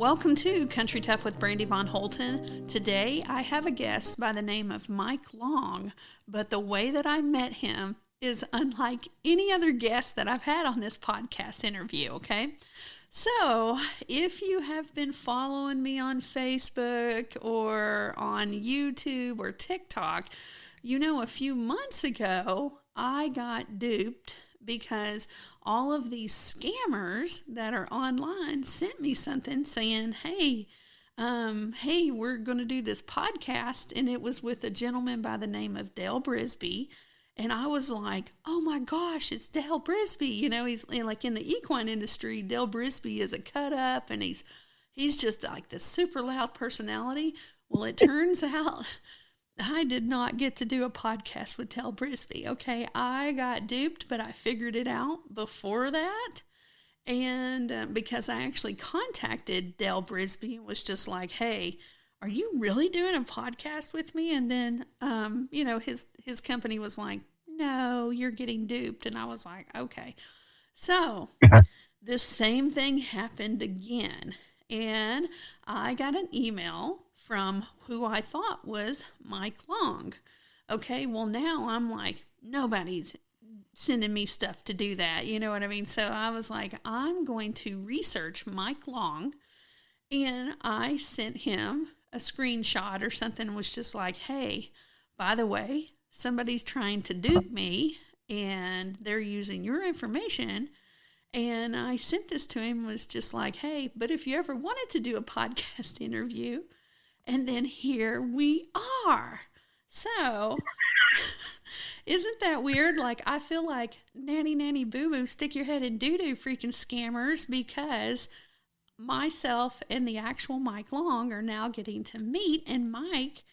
Welcome to Country Tough with Brandy Von Holton. Today I have a guest by the name of Mike Long, but the way that I met him is unlike any other guest that I've had on this podcast interview, okay? So, if you have been following me on Facebook or on YouTube or TikTok, you know a few months ago I got duped because all of these scammers that are online sent me something saying, hey, we're going to do this podcast. And it was with a gentleman by the name of Dale Brisby. And I was like, oh my gosh, it's Dale Brisby. You know, he's like in the equine industry. Dale Brisby is a cut up and he's just like this super loud personality. Well, it turns out I did not get to do a podcast with Dale Brisby, okay? I got duped, but I figured it out before that. And because I actually contacted Dale Brisby and was just like, hey, are you really doing a podcast with me? And then, his company was like, no, you're getting duped. And I was like, okay. So this same thing happened again. And I got an email from who I thought was Mike Long. Okay, well now I'm like, nobody's sending me stuff to do that. You know what I mean? So I was like, I'm going to research Mike Long. And I sent him a screenshot or something and was just like, hey, by the way, somebody's trying to dupe me and they're using your information. And I sent this to him, was just like, hey, but if you ever wanted to do a podcast interview, and then here we are. So, isn't that weird? Like, I feel like nanny, nanny, boo-boo, stick your head in doo-doo, freaking scammers, because myself and the actual Mike Long are now getting to meet. And Mike,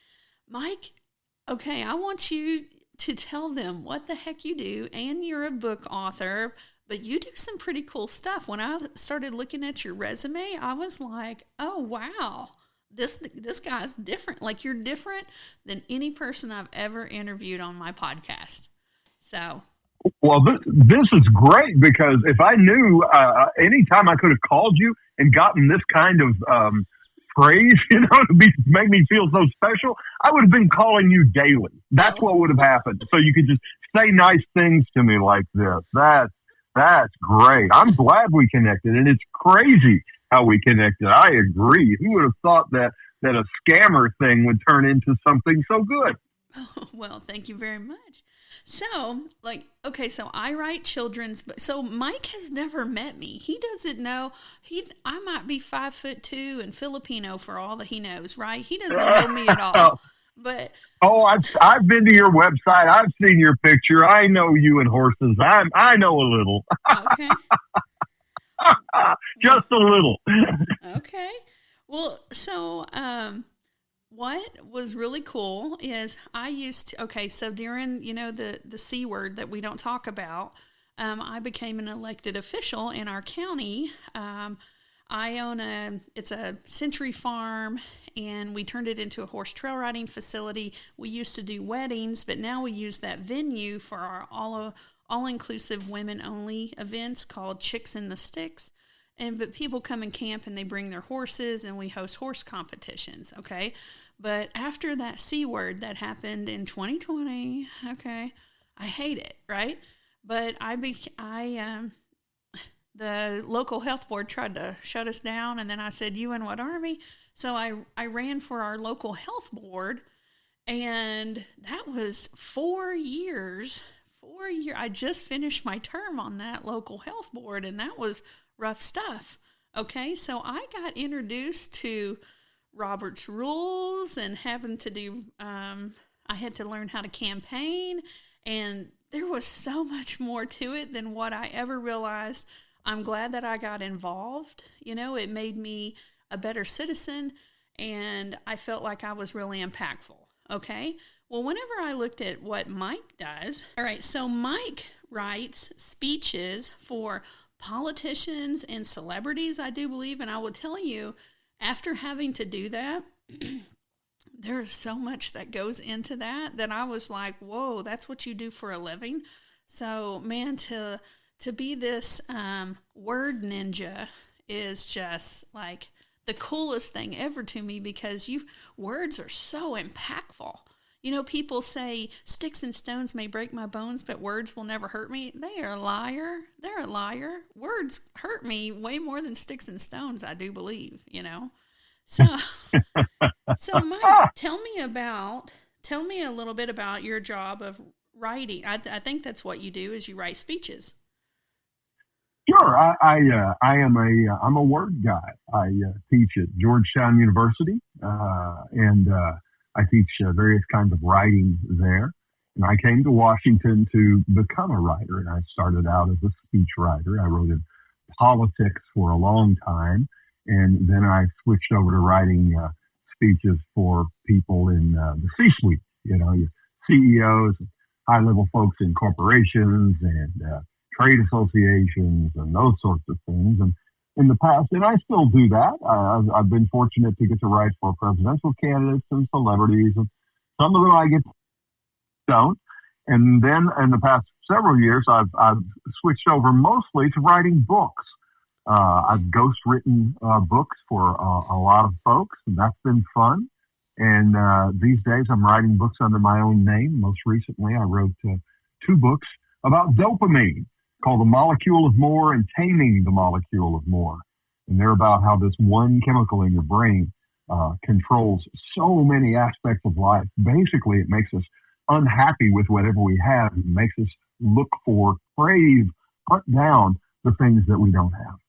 okay, I want you to tell them what the heck you do, and you're a book author, but you do some pretty cool stuff. When I started looking at your resume, I was like, oh, wow, this guy's different. Like, you're different than any person I've ever interviewed on my podcast. So. Well, this is great, because if I knew anytime I could have called you and gotten this kind of praise, to make me feel so special, I would have been calling you daily. That's what would have happened. So you could just say nice things to me like this. That's great. I'm glad we connected, and it's crazy how we connected. I agree. Who would have thought that a scammer thing would turn into something so good? Oh, well, thank you very much. So, so I write children's, so Mike has never met me. He doesn't know, I might be 5'2" and Filipino for all that he knows, right? He doesn't know me at all. But I've been to your website. I've seen your picture. I know you and horses. I know a little. Okay. Just a little. Okay. Well, so what was really cool is so during, the C word that we don't talk about, I became an elected official in our county. I own it's a century farm, and we turned it into a horse trail riding facility. We used to do weddings, but now we use that venue for our all-inclusive women-only events called Chicks in the Sticks. But people come and camp, and they bring their horses, and we host horse competitions, okay? But after that C word that happened in 2020, okay, I hate it, right? But the local health board tried to shut us down, and then I said, you in what army? So I ran for our local health board, and that was 4 years. 4 years. I just finished my term on that local health board, and that was rough stuff. Okay, so I got introduced to Robert's rules and having to do, I had to learn how to campaign, and there was so much more to it than what I ever realized. I'm glad that I got involved. It made me a better citizen, and I felt like I was really impactful. Okay. Well, whenever I looked at what Mike does, all right, so Mike writes speeches for politicians and celebrities, I do believe, and I will tell you, after having to do that, there is so much that goes into that I was like, whoa, that's what you do for a living? So, man, to be this word ninja is just like the coolest thing ever to me because words are so impactful. You know, people say sticks and stones may break my bones, but words will never hurt me. They are a liar. They're a liar. Words hurt me way more than sticks and stones, I do believe, you know. So, so Mike, tell me a little bit about your job of writing. I think that's what you do is you write speeches. Sure. I'm a word guy. I teach at Georgetown University, and I teach various kinds of writing there. And I came to Washington to become a writer, and I started out as a speechwriter. I wrote in politics for a long time, and then I switched over to writing speeches for people in the C-suite, you know, your CEOs, high-level folks in corporations and trade associations and those sorts of things. And in the past, and I still do that. I've been fortunate to get to write for presidential candidates and celebrities, and some of them I get don't. And then in the past several years, I've switched over mostly to writing books. I've ghostwritten books for a lot of folks, and that's been fun. And these days, I'm writing books under my own name. Most recently, I wrote 2 books about dopamine, called The Molecule of More and Taming the Molecule of More. And they're about how this one chemical in your brain controls so many aspects of life. Basically, it makes us unhappy with whatever we have. It makes us look for, crave, hunt down the things that we don't have.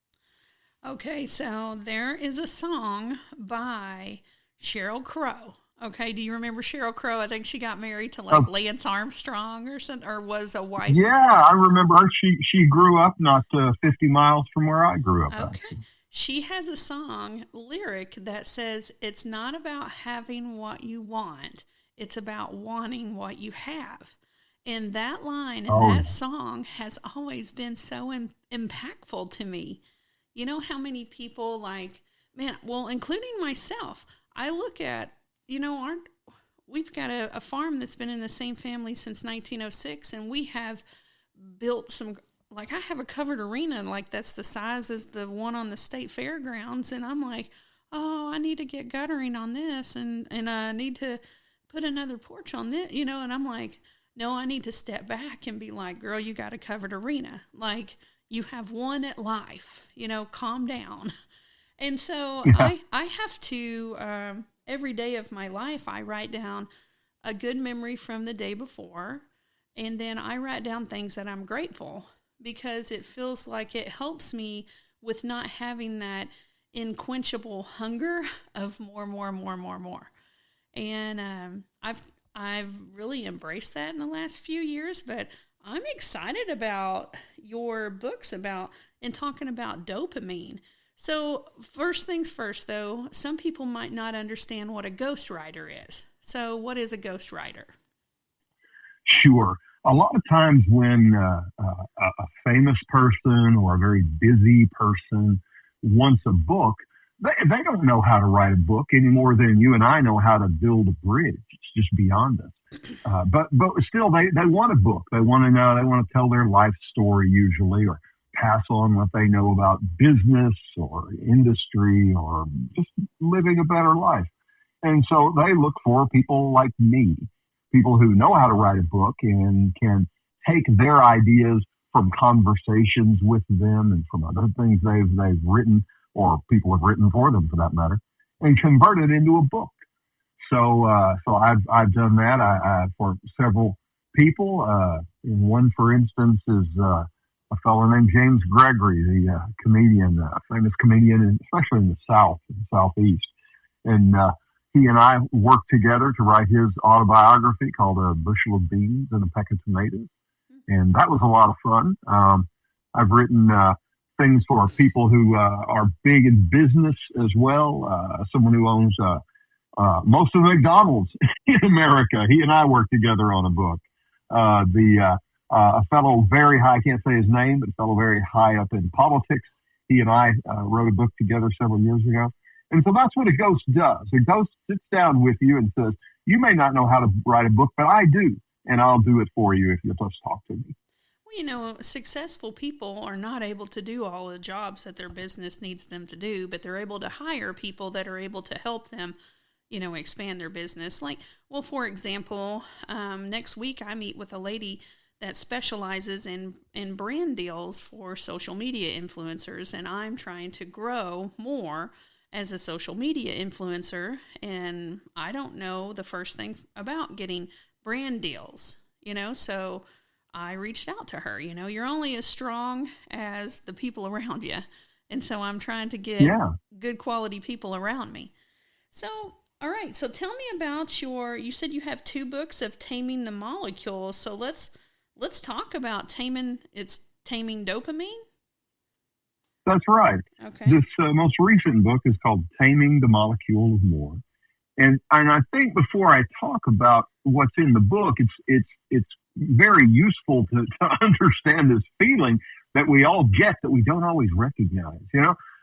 Okay, so there is a song by Sheryl Crow. Okay, do you remember Sheryl Crow? I think she got married to Lance Armstrong or something, or was a wife. Yeah, I remember her. She grew up not 50 miles from where I grew up. Okay. Actually. She has a song lyric that says, "It's not about having what you want. It's about wanting what you have." And that line in that song has always been so impactful to me. You know how many people including myself, I look at, you know, we've got a farm that's been in the same family since 1906, and we have built some, like I have a covered arena, like that's the size as the one on the state fairgrounds, and I'm like, oh, I need to get guttering on this, and I need to put another porch on this, you know, and I'm like, no, I need to step back and be like, girl, you got a covered arena. Like, you have one at life, you know, calm down. And so I have to, every day of my life, I write down a good memory from the day before, and then I write down things that I'm grateful, because it feels like it helps me with not having that unquenchable hunger of more. And I've really embraced that in the last few years, but I'm excited about your books and talking about dopamine. So first things first, though, some people might not understand what a ghostwriter is. So what is a ghostwriter? Sure. A lot of times when a famous person or a very busy person wants a book, they don't know how to write a book any more than you and I know how to build a bridge. It's just beyond us. But still, they want a book. They want to know. They want to tell their life story usually, or pass on what they know about business or industry or just living a better life. And so they look for people like me, people who know how to write a book and can take their ideas from conversations with them and from other things they've written, or people have written for them for that matter, and convert it into a book. So I've done that I for several people. And one, for instance, is a fellow named James Gregory, the comedian, famous comedian, especially in the South and Southeast. And he and I worked together to write his autobiography called A Bushel of Beans and a Peck of Tomatoes. And that was a lot of fun. I've written things for people who are big in business as well. Someone who owns most of the McDonald's in America. He and I worked together on a book. A fellow very high, I can't say his name, but a fellow very high up in politics. He and I wrote a book together several years ago. And so that's what a ghost does. A ghost sits down with you and says, you may not know how to write a book, but I do. And I'll do it for you if you'll just talk to me. Well, successful people are not able to do all the jobs that their business needs them to do, but they're able to hire people that are able to help them, expand their business. Like, well, for example, next week I meet with a lady that specializes in brand deals for social media influencers, and I'm trying to grow more as a social media influencer, and I don't know the first thing about getting brand deals, so I reached out to her. You're only as strong as the people around you, and so I'm trying to get good quality people around me. So, all right, so tell me about you said you have 2 books of Taming the Molecule, so let's talk about Taming dopamine. That's right. Okay. This most recent book is called Taming the Molecule of More. And I think before I talk about what's in the book, it's very useful to understand this feeling that we all get that we don't always recognize.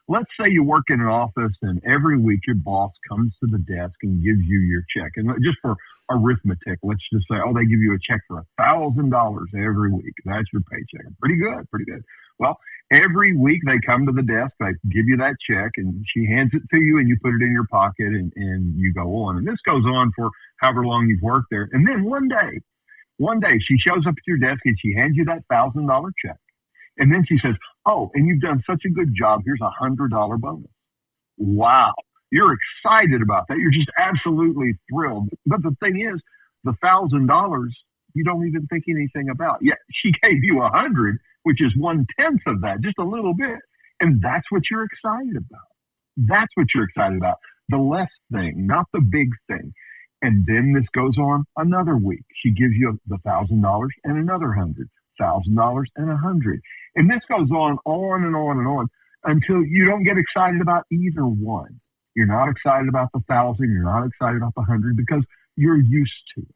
Let's say you work in an office and every week your boss comes to the desk and gives you your check. And just for arithmetic, let's just say, they give you a check for $1,000 every week. That's your paycheck. Pretty good. Well, every week they come to the desk, they give you that check, and she hands it to you, and you put it in your pocket, and you go on. And this goes on for however long you've worked there. And then one day she shows up at your desk and she hands you that $1,000 check. And then she says, and you've done such a good job. Here's a $100 bonus. Wow. You're excited about that. You're just absolutely thrilled. But the thing is, the $1,000, you don't even think anything about. Yet she gave you 100, which is 1/10 of that, just a little bit. And that's what you're excited about. That's what you're excited about. The less thing, not the big thing. And then this goes on another week. She gives you the $1,000 and another 100, $1,000 and 100. And this goes on and on and on until you don't get excited about either one. You're not excited about the 1,000. You're not excited about the 100 because you're used to it.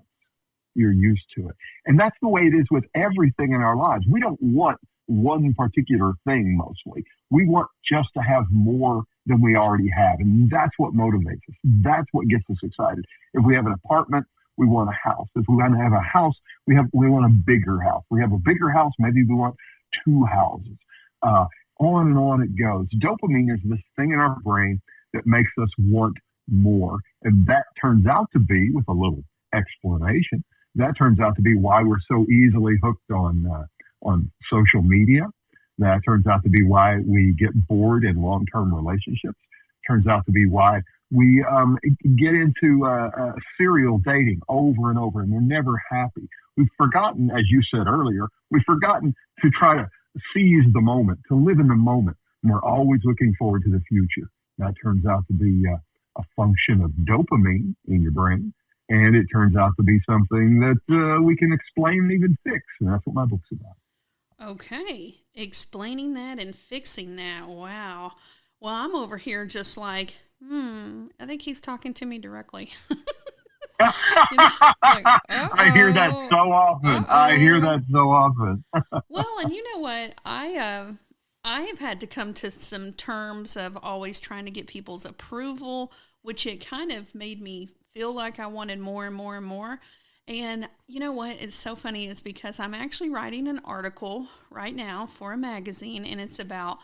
You're used to it. And that's the way it is with everything in our lives. We don't want one particular thing mostly. We want just to have more than we already have. And that's what motivates us. That's what gets us excited. If we have an apartment, we want a house. If we want to have a house, we want a bigger house. We have a bigger house, maybe we want 2 houses. On and on it goes. Dopamine is this thing in our brain that makes us want more. And that turns out to be, with a little explanation, that turns out to be why we're so easily hooked on social media. That turns out to be why we get bored in long-term relationships. Turns out to be why we get into serial dating over and over, and we're never happy. We've forgotten, as you said earlier, we've forgotten to try to seize the moment, to live in the moment. And we're always looking forward to the future. That turns out to be a function of dopamine in your brain. And it turns out to be something that we can explain and even fix. And that's what my book's about. Okay. Explaining that and fixing that. Wow. Well, I'm over here just like, I think he's talking to me directly. I hear that so often. I hear that so often. Well, and you know what? I have had to come to some terms of always trying to get people's approval, which it kind of made me feel like I wanted more and more and more. And you know what? It's so funny is because I'm actually writing an article right now for a magazine, and it's about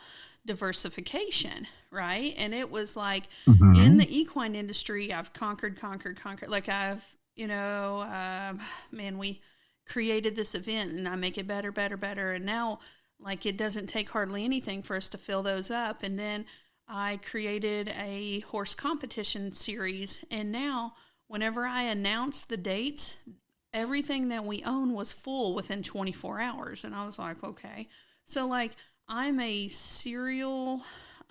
diversification, right? And it was like in the equine industry, I've conquered. Like I've, we created this event and I make it better. And now like it doesn't take hardly anything for us to fill those up. And then I created a horse competition series. And now whenever I announce the dates, everything that we own was full within 24 hours. And I was like, okay. So like, I'm a serial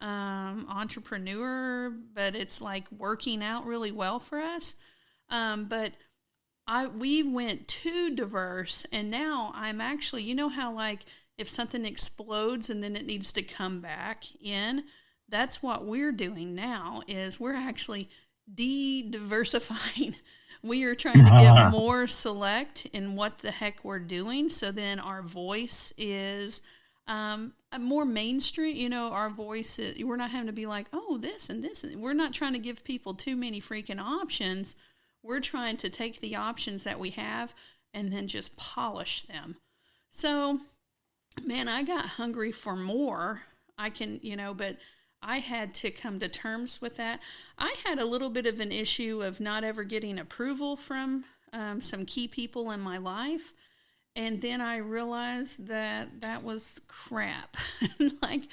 entrepreneur, but it's like working out really well for us. But we went too diverse, and now I'm actually, you know how like if something explodes and then it needs to come back in, that's what we're doing now is we're actually de-diversifying. We are trying to get more select in what the heck we're doing. So then our voice is more mainstream, our voice, we're not having to be like, oh, this and this. And we're not trying to give people too many freaking options. We're trying to take the options that we have and then just polish them. So man, I got hungry for more. But I had to come to terms with that. I had a little bit of an issue of not ever getting approval from some key people in my life. And then I realized that that was crap. Like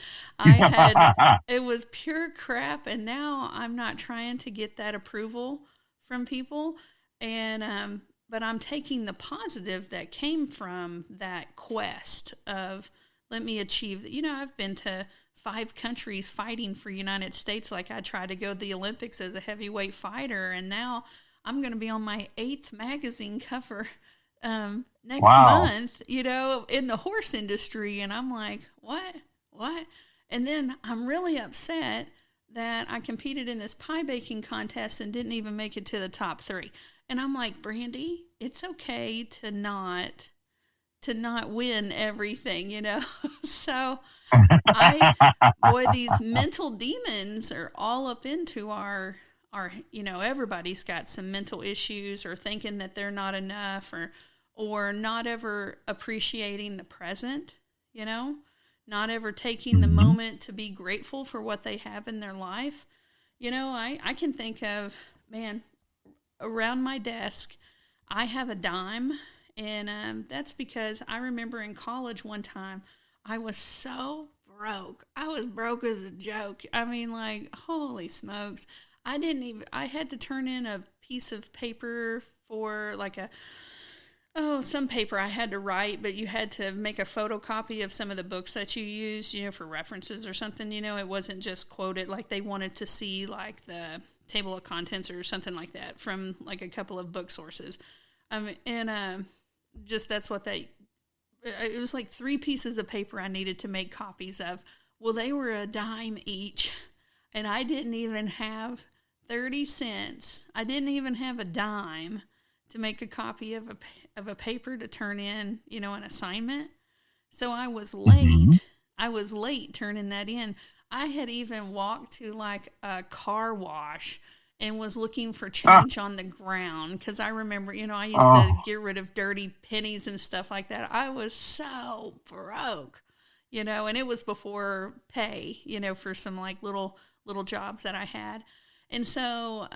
it was pure crap. And now I'm not trying to get that approval from people. But I'm taking the positive that came from that quest of let me achieve. I've been to 5 countries fighting for United States. Like I tried to go to the Olympics as a heavyweight fighter, and now I'm going to be on my 8th magazine cover next month, in the horse industry. And I'm like, what? And then I'm really upset that I competed in this pie baking contest and didn't even make it to the top 3. And I'm like, Brandy, it's okay to not win everything, So these mental demons are all up into our, everybody's got some mental issues or thinking that they're not enough or not ever appreciating the present, not ever taking the moment to be grateful for what they have in their life. I can think of, man, around my desk, I have a dime, and that's because I remember in college one time, I was so broke. I was broke as a joke. I mean, like, holy smokes. I had to turn in a piece of paper for like some paper I had to write, but you had to make a photocopy of some of the books that you use, for references or something, it wasn't just quoted. Like they wanted to see like the table of contents or something like that from like a couple of book sources. Just that's what it was like 3 pieces of paper I needed to make copies of. Well, they were a dime each, and I didn't even have 30 cents. I didn't even have a dime to make a copy of a paper to turn in, an assignment. So I was late. Mm-hmm. I was late turning that in. I had even walked to like a car wash and was looking for change on the ground because I remember, I used to get rid of dirty pennies and stuff like that. I was so broke, and it was before pay, for some like little jobs that I had. And so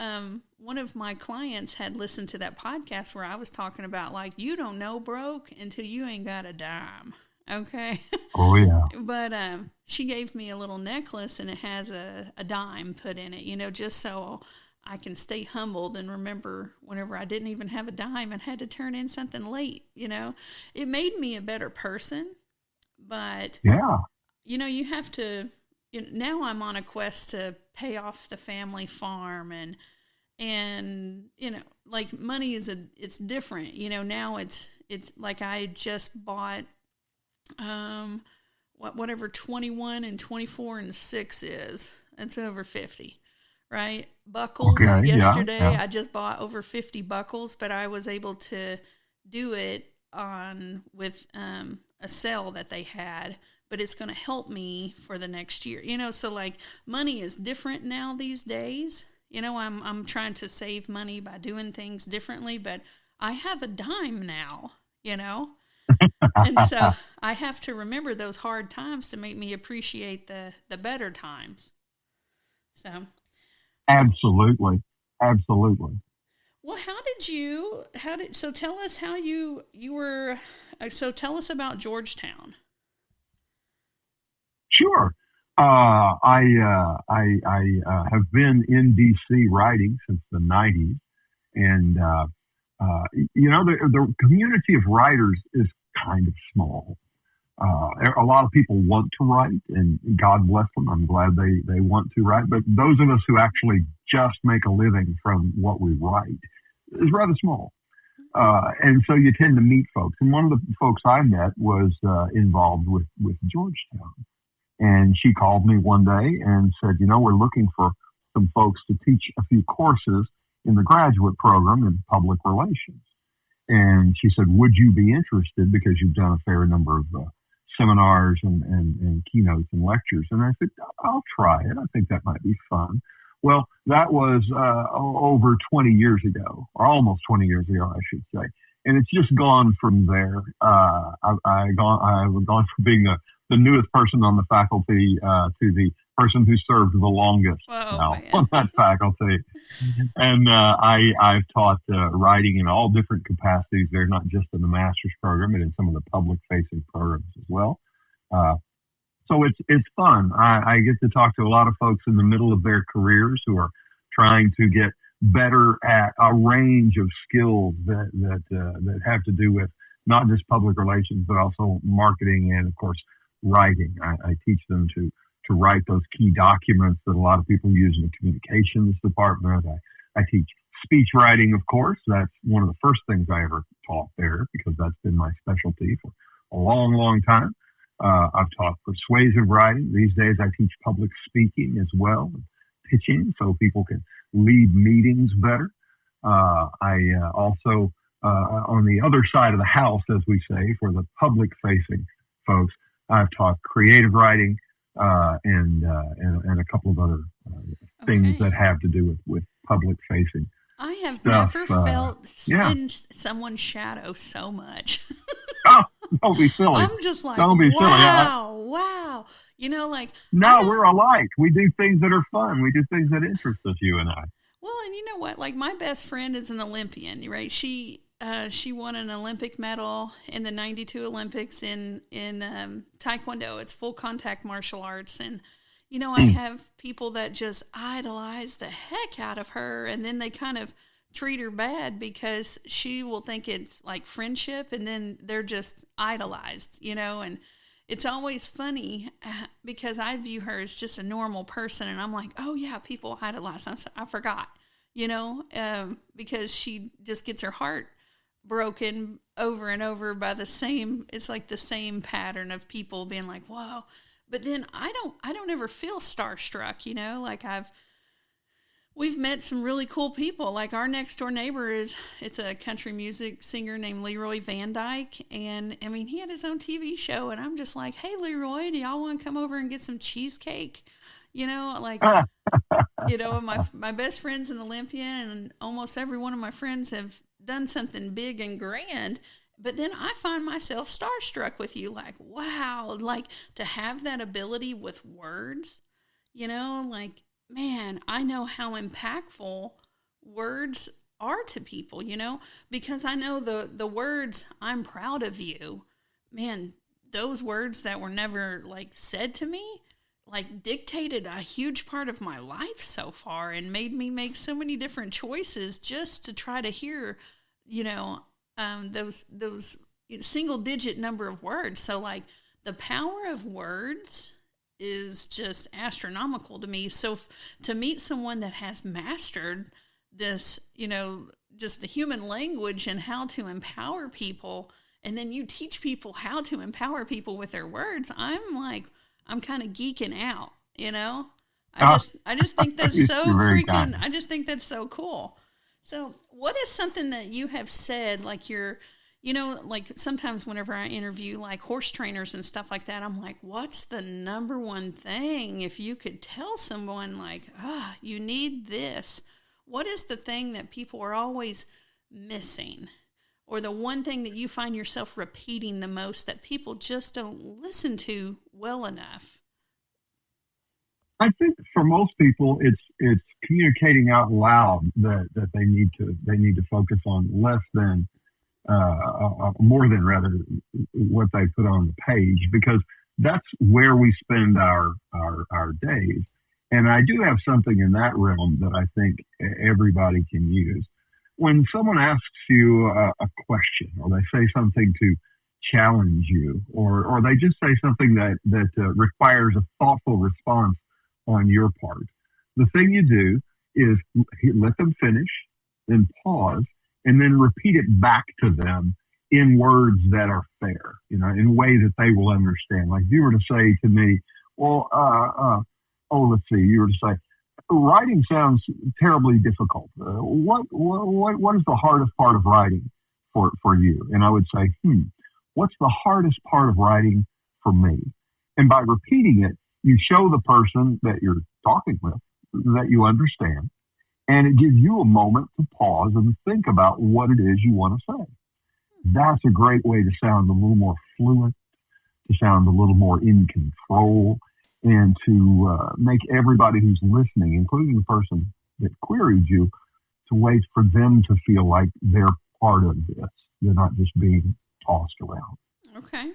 one of my clients had listened to that podcast where I was talking about, like, you don't know broke until you ain't got a dime, okay? Oh, yeah. But she gave me a little necklace, and it has a dime put in it, just so I can stay humbled and remember whenever I didn't even have a dime and had to turn in something late, It made me a better person, but, yeah, you have to... now I'm on a quest to pay off the family farm and like money it's different. Now it's like I just bought whatever 21 and 24 and 6 is. It's over 50, right? Buckles. Okay, yesterday yeah. I just bought over 50 buckles, but I was able to do it with a sale that they had. But it's going to help me for the next year. So like money is different now these days. I'm trying to save money by doing things differently, but I have a dime now, And so I have to remember those hard times to make me appreciate the better times. So Absolutely. Well, so tell us how you were, so tell us about Georgetown. Sure. I have been in D.C. writing since the 90s. And, the community of writers is kind of small. A lot of people want to write, and God bless them. I'm glad they want to write. But those of us who actually just make a living from what we write is rather small. And so you tend to meet folks. And one of the folks I met was involved with Georgetown. And she called me one day and said, we're looking for some folks to teach a few courses in the graduate program in public relations. And she said, would you be interested, because you've done a fair number of seminars and keynotes and lectures? And I said, I'll try it. I think that might be fun. Well, that was over 20 years ago, or almost 20 years ago, I should say. and it's just gone from there. I've gone from being the newest person on the faculty to the person who served the longest now on that faculty. And I've taught writing in all different capacities there, not just in the master's program, but in some of the public-facing programs as well. So it's fun. I get to talk to a lot of folks in the middle of their careers who are trying to get better at a range of skills that have to do with not just public relations, but also marketing and, of course, writing. I teach them to write those key documents that a lot of people use in the communications department. I teach speech writing, of course. That's one of the first things I ever taught there because that's been my specialty for a long, long time. I've taught persuasive writing. These days I teach public speaking as well, pitching, so people can lead meetings better. I also, on the other side of the house, as we say, for the public-facing folks, I've taught creative writing and a couple of other things that have to do with public-facing. I have never felt in someone's shadow so much. Oh, don't be silly. I'm just like, don't be wow, silly. Wow. You know, like. No, we're alike. We do things that are fun. We do things that interest us, you and I. Well, and you know what? Like, my best friend is an Olympian, right? She won an Olympic medal in the '92 Olympics in Taekwondo. It's full contact martial arts. And, you know, I have people that just idolize the heck out of her, and then they kind of treat her bad because she will think it's like friendship, and then they're just idolized, you know. And it's always funny because I view her as just a normal person, and I'm like, oh yeah, people idolize. I forgot, you know, because she just gets her heart broken over and over by it's like the same pattern of people being like, whoa. But then I don't ever feel starstruck, you know, like we've met some really cool people. Like our next door neighbor it's a country music singer named Leroy Van Dyke. And I mean, he had his own TV show, and I'm just like, hey, Leroy, do y'all want to come over and get some cheesecake? You know, like, you know, my best friend's an Olympian, and almost every one of my friends have done something big and grand. But then I find myself starstruck with you, like, wow, like to have that ability with words, you know, like, man, I know how impactful words are to people, you know, because I know the words, I'm proud of you, man, those words that were never like said to me, like dictated a huge part of my life so far and made me make so many different choices just to try to hear, you know, those single digit number of words. So like the power of words is just astronomical to me. So to meet someone that has mastered this, you know, just the human language and how to empower people, and then you teach people how to empower people with their words, I'm kind of geeking out, you know? I just think that's so freaking, I just think that's so cool. So what is something that you have said, like you know, like sometimes whenever I interview like horse trainers and stuff like that, I'm like, what's the number one thing if you could tell someone like, you need this? What is the thing that people are always missing? Or the one thing that you find yourself repeating the most that people just don't listen to well enough? I think for most people, it's communicating out loud that they need to focus on more than rather what they put on the page, because that's where we spend our days. And I do have something in that realm that I think everybody can use. When someone asks you a question, or they say something to challenge you, or they just say something that requires a thoughtful response on your part, the thing you do is let them finish, then pause, and then repeat it back to them in words that are fair, you know, in a way that they will understand. Like if you were to say to me, well, let's see, you were to say, writing sounds terribly difficult. What is the hardest part of writing for you? And I would say, what's the hardest part of writing for me? And by repeating it, you show the person that you're talking with that you understand, and it gives you a moment to pause and think about what it is you want to say. That's a great way to sound a little more fluent, to sound a little more in control, and to make everybody who's listening, including the person that queried you, to wait for them to feel like they're part of this. They're not just being tossed around. Okay.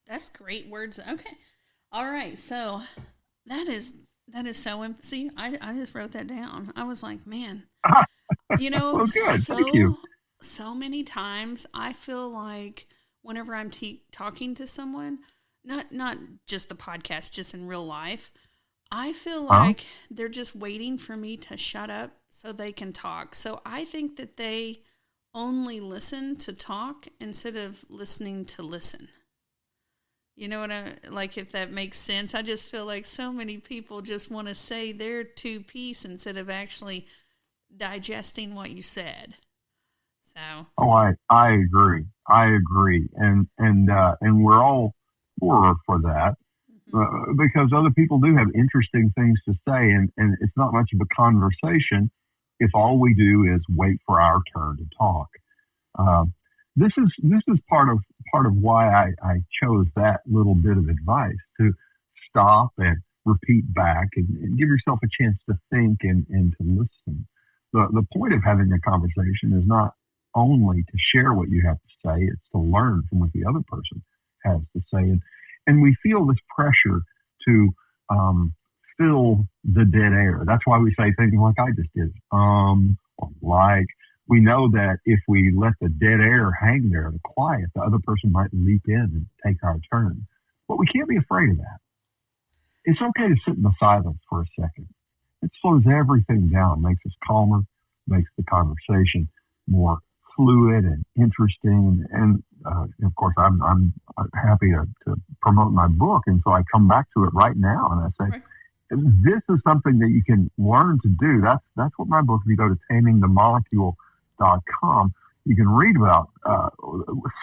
That's great words. Okay. All right. So that is so, see, I just wrote that down. I was like, man, you know, Well, good. Thank you. So many times I feel like whenever I'm talking to someone, not just the podcast, just in real life, I feel like they're just waiting for me to shut up so they can talk. So I think that they only listen to talk instead of listening to listen. You know what like, if that makes sense? I just feel like so many people just want to say their two-piece instead of actually digesting what you said. So. Oh, I agree. And we're all poorer for that. Because other people do have interesting things to say, and it's not much of a conversation if all we do is wait for our turn to talk. This is part of why I chose that little bit of advice, to stop and repeat back and give yourself a chance to think and to listen. The point of having a conversation is not only to share what you have to say, it's to learn from what the other person has to say. And we feel this pressure to fill the dead air. That's why we say things like I just did. Or like, we know that if we let the dead air hang there and quiet, the other person might leap in and take our turn. But we can't be afraid of that. It's okay to sit in the silence for a second. It slows everything down, makes us calmer, makes the conversation more fluid and interesting. And of course, I'm happy to promote my book, and so I come back to it right now and I say, this is something that you can learn to do. That's what my book. If you go to tamingthemolecule.com, you can read about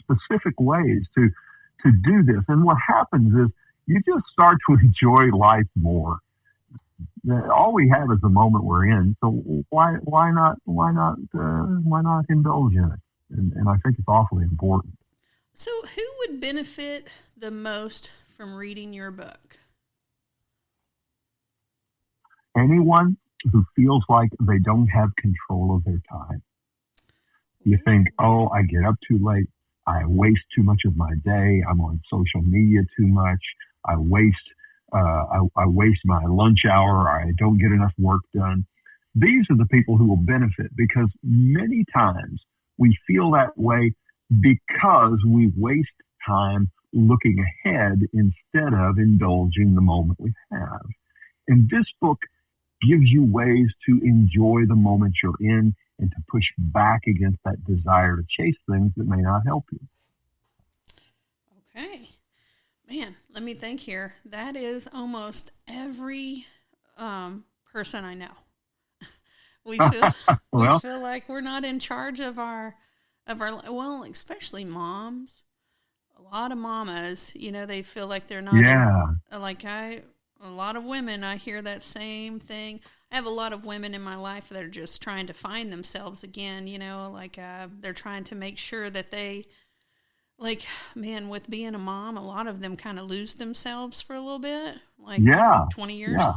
specific ways to do this. And what happens is you just start to enjoy life more. All we have is the moment we're in, so why not indulge in it? And I think it's awfully important. So who would benefit the most from reading your book? Anyone who feels like they don't have control of their time. You think, oh, I get up too late. I waste too much of my day. I'm on social media too much. I waste my lunch hour. Or I don't get enough work done. These are the people who will benefit, because many times we feel that way because we waste time looking ahead instead of indulging the moment we have. And this book gives you ways to enjoy the moment you're in and to push back against that desire to chase things that may not help you. Okay. Man, let me think here. That is almost every person I know. We feel like we're not in charge of our well, especially moms. A lot of mamas, they feel like they're not. Yeah. A lot of women, I hear that same thing. I have a lot of women in my life that are just trying to find themselves again. They're trying to make sure that they, with being a mom, a lot of them kind of lose themselves for a little bit, 20 years. Yeah.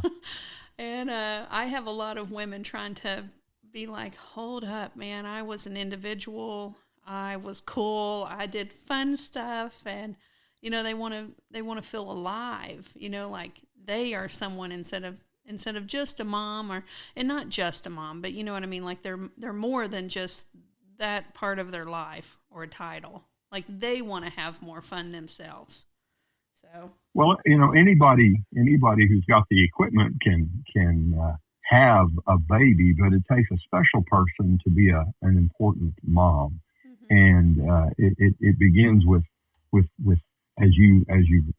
And I have a lot of women trying to be like, hold up, man, I was an individual. I was cool. I did fun stuff. And, they want to feel alive, like they are someone instead of just a mom, and not just a mom, but you know what I mean? Like they're more than just that part of their life or a title. Like they want to have more fun themselves. So. Well, anybody who's got the equipment can have a baby, but it takes a special person to be an important mom. Mm-hmm. And it begins with as you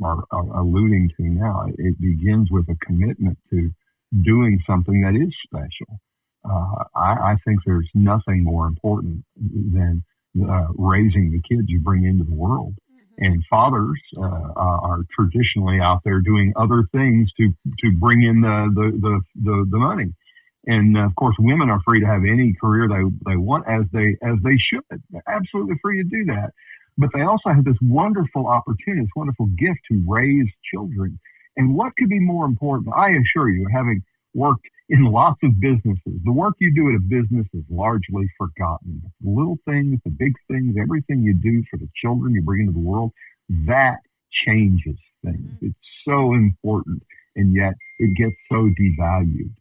are alluding to now, it begins with a commitment to doing something that is special. I think there's nothing more important than raising the kids you bring into the world. Mm-hmm. And fathers are traditionally out there doing other things to bring in the money. And of course, women are free to have any career they want, as they should. They're absolutely free to do that. But they also have this wonderful opportunity, this wonderful gift to raise children. And what could be more important? I assure you, having worked in lots of businesses, the work you do at a business is largely forgotten. The little things, the big things, everything you do for the children you bring into the world, that changes things. It's so important, and yet it gets so devalued.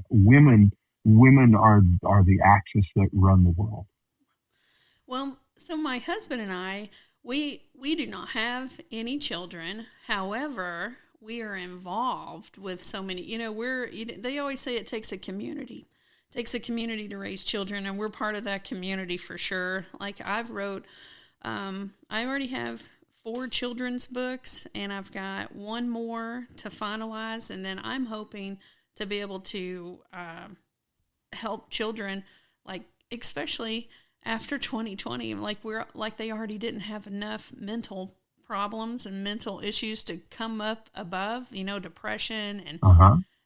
Women are the axis that run the world. Well, so my husband and I, we do not have any children. However, we are involved with so many, they always say it takes a community. It takes a community to raise children, and we're part of that community for sure. Like I already have 4 children's books, and I've got one more to finalize, and then I'm hoping to be able to help children, like especially after 2020, like they already didn't have enough mental problems and mental issues to come up above, depression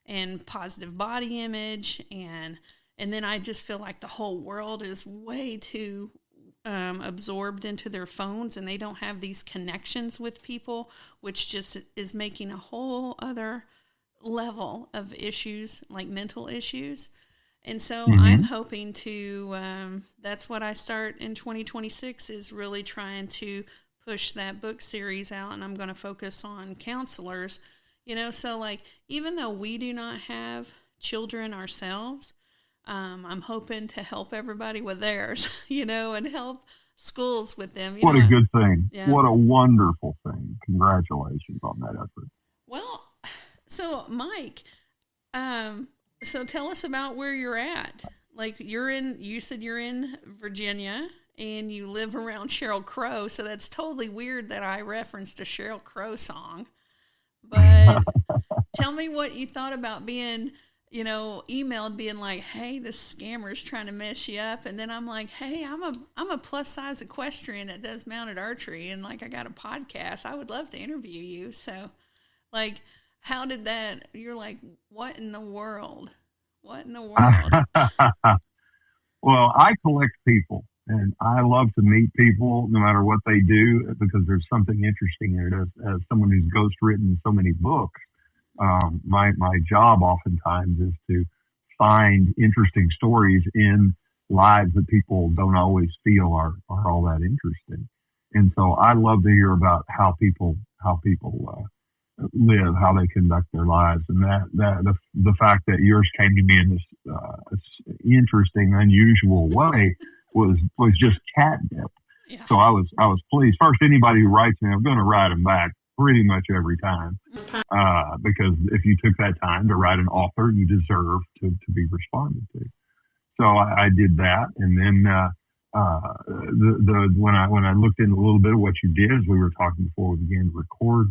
and positive body image, and then I just feel like the whole world is way too absorbed into their phones, and they don't have these connections with people, which just is making a whole other level of issues, like mental issues. And so I'm hoping to, that's what I start in 2026, is really trying to push that book series out, and I'm going to focus on counselors, so like, even though we do not have children ourselves, I'm hoping to help everybody with theirs, and help schools with them. What a good thing. Yeah. What a wonderful thing. Congratulations on that effort. Well, so Mike, so tell us about where you're at. Like you said you're in Virginia and you live around Sheryl Crow. So that's totally weird that I referenced a Sheryl Crow song, but tell me what you thought about being, emailed being like, hey, this scammer's trying to mess you up. And then I'm like, hey, I'm a plus size equestrian that does mounted archery. And like, I got a podcast. I would love to interview you. So like, how did that, you're like, what in the world? What in the world? Well, I collect people, and I love to meet people no matter what they do, because there's something interesting in it. As someone who's ghostwritten so many books, my job oftentimes is to find interesting stories in lives that people don't always feel are all that interesting. And so I love to hear about how people live, how they conduct their lives, and the fact that yours came to me in this interesting, unusual way was just catnip. Yeah. So I was pleased. First, anybody who writes me, I'm going to write them back pretty much every time, because if you took that time to write an author, you deserve to be responded to. So I did that, and then when I looked into a little bit of what you did, as we were talking before we began to record,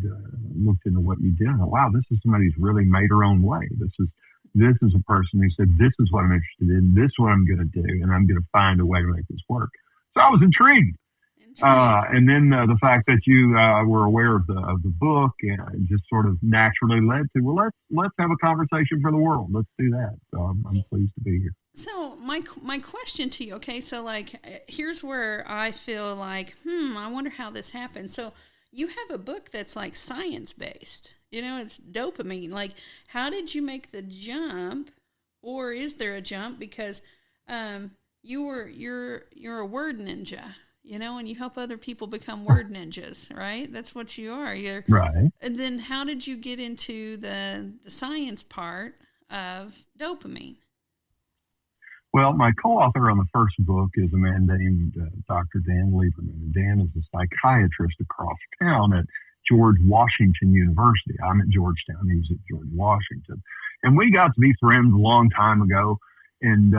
looked into what you did, and thought, wow, this is somebody who's really made her own way. This is a person who said, this is what I'm interested in, this is what I'm going to do, and I'm going to find a way to make this work. So I was intrigued. And then the fact that you were aware of the book, and just sort of naturally led to, well, let's have a conversation for the world. Let's do that. So I'm pleased to be here. So my question to you, okay, so like, here's where I feel like, I wonder how this happened. So you have a book that's like science-based, it's dopamine. Like, how did you make the jump, or is there a jump? Because you're a word ninja, and you help other people become word ninjas, right? That's what you are. You're right. And then how did you get into the science part of dopamine? Well, my co-author on the first book is a man named Dr. Dan Lieberman. And Dan is a psychiatrist across town at George Washington University. I'm at Georgetown. He's at George Washington. And we got to be friends a long time ago. And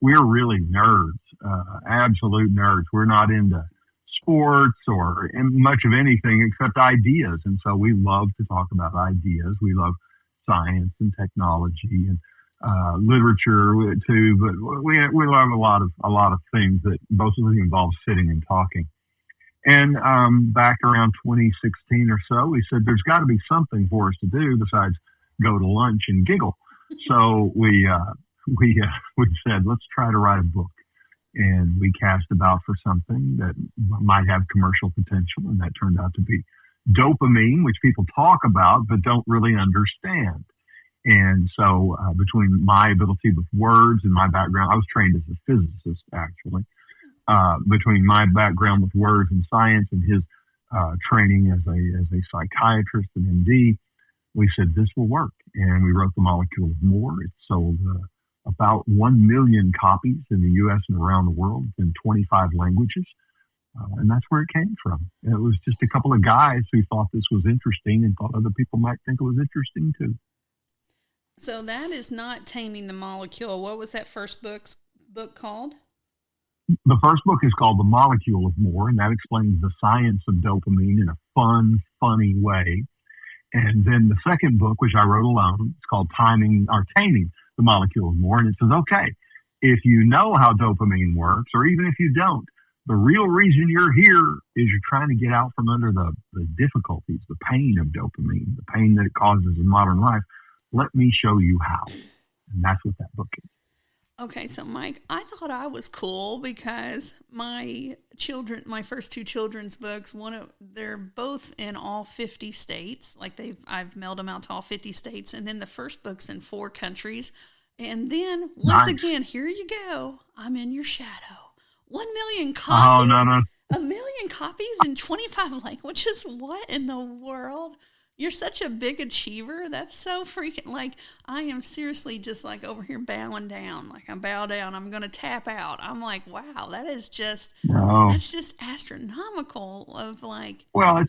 we're really nerds, absolute nerds. We're not into sports or much of anything except ideas. And so we love to talk about ideas. We love science and technology and literature too, but we love a lot of things that both of them involve sitting and talking. And back around 2016 or so, we said there's got to be something for us to do besides go to lunch and giggle. So we we said, let's try to write a book. And we cast about for something that might have commercial potential, and that turned out to be dopamine, which people talk about but don't really understand. And so between my ability with words and my background, I was trained as a physicist, actually. Between my background with words and science and his training as a psychiatrist and MD, we said this will work. And we wrote The Molecule of More. It sold about 1 million copies in the U.S. and around the world in 25 languages. And that's where it came from. And it was just a couple of guys who thought this was interesting and thought other people might think it was interesting too. So that is not Taming the Molecule. What was that first book called? The first book is called The Molecule of More, and that explains the science of dopamine in a fun, funny way. And then the second book, which I wrote alone, it's called Taming the Molecule of More. And it says, okay, if you know how dopamine works, or even if you don't, the real reason you're here is you're trying to get out from under the difficulties, the pain of dopamine, the pain that it causes in modern life. Let me show you how. And that's what that book is. Okay, so Mike, I thought I was cool because my first two children's books, they're both in all 50 states. I've mailed them out to all 50 states, and then the first book's in 4 countries. And then once again, here you go. I'm in your shadow. 1 million copies. Oh, no. 1 million copies in 25 languages. What in the world? You're such a big achiever. That's so freaking, I am seriously just over here bowing down. I bow down. I'm going to tap out. I'm like, wow, that is just, that's just astronomical Well,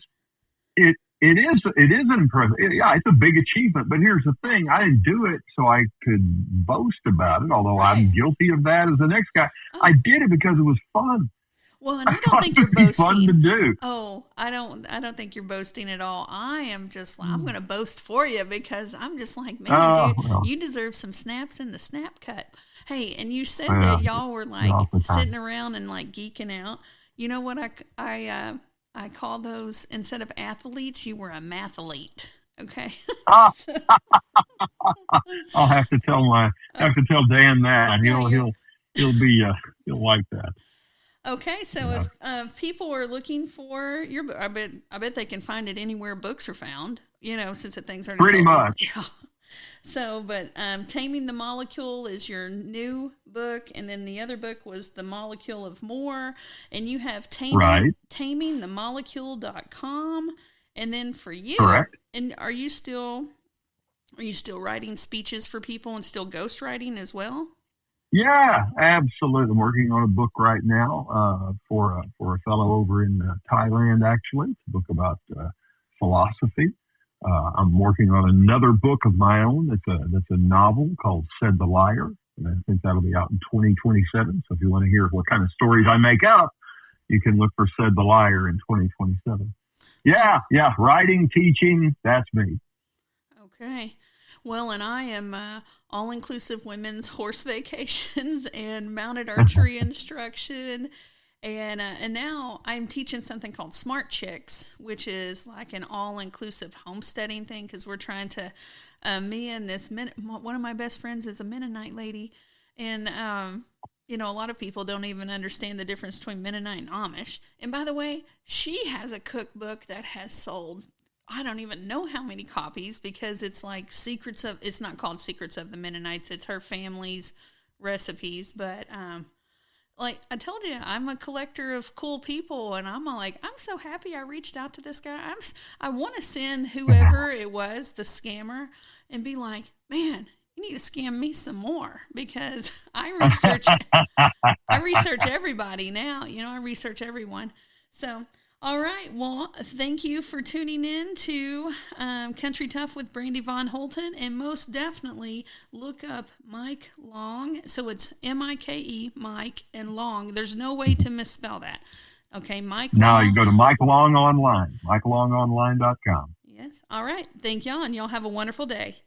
it is impressive. It's a big achievement, but here's the thing. I didn't do it so I could boast about it, although right. I'm guilty of that as the next guy. Oh. I did it because it was fun. Well, and I don't think you're boasting. Fun to do. Oh, I don't think you're boasting at all. I am just, I'm going to boast for you because I'm just man, dude, you deserve some snaps in the snap cut. Hey, and you said that y'all were sitting around and geeking out. You know what I call those, instead of athletes, you were a mathlete. Okay. I'll have to tell Dan that. He'll like that. Okay, so if people are looking for your book, I bet they can find it anywhere books are found. Since the things are pretty much. Yeah. So, but Taming the Molecule is your new book, and then the other book was The Molecule of More, and you have tamingthemolecule.com, and then for you, correct. And are you still writing speeches for people and still ghostwriting as well? Yeah, absolutely. I'm working on a book right now for a fellow over in Thailand. Actually, it's a book about philosophy. I'm working on another book of my own. That's a novel called "Said the Liar," and I think that'll be out in 2027. So if you want to hear what kind of stories I make up, you can look for "Said the Liar" in 2027. Yeah, writing, teaching, that's me. Okay. Well, and I am all-inclusive women's horse vacations and mounted archery instruction. And now I'm teaching something called Smart Chicks, which is an all-inclusive homesteading thing because we're trying to, me and one of my best friends is a Mennonite lady. And, a lot of people don't even understand the difference between Mennonite and Amish. And by the way, she has a cookbook that has sold I don't even know how many copies because it's it's not called Secrets of the Mennonites. It's her family's recipes. But I told you, I'm a collector of cool people, and I'm so happy I reached out to this guy. I want to send whoever it was, the scammer, and be like, man, you need to scam me some more because I research everybody now. I research everyone. So. All right. Well, thank you for tuning in to Country Tough with Brandy Von Holton, and most definitely look up Mike Long. So it's M-I-K-E, Mike, and Long. There's no way to misspell that. Okay, Mike Long. No, you go to Mike Long online, MikeLongOnline.com. Yes. All right. Thank y'all, and y'all have a wonderful day.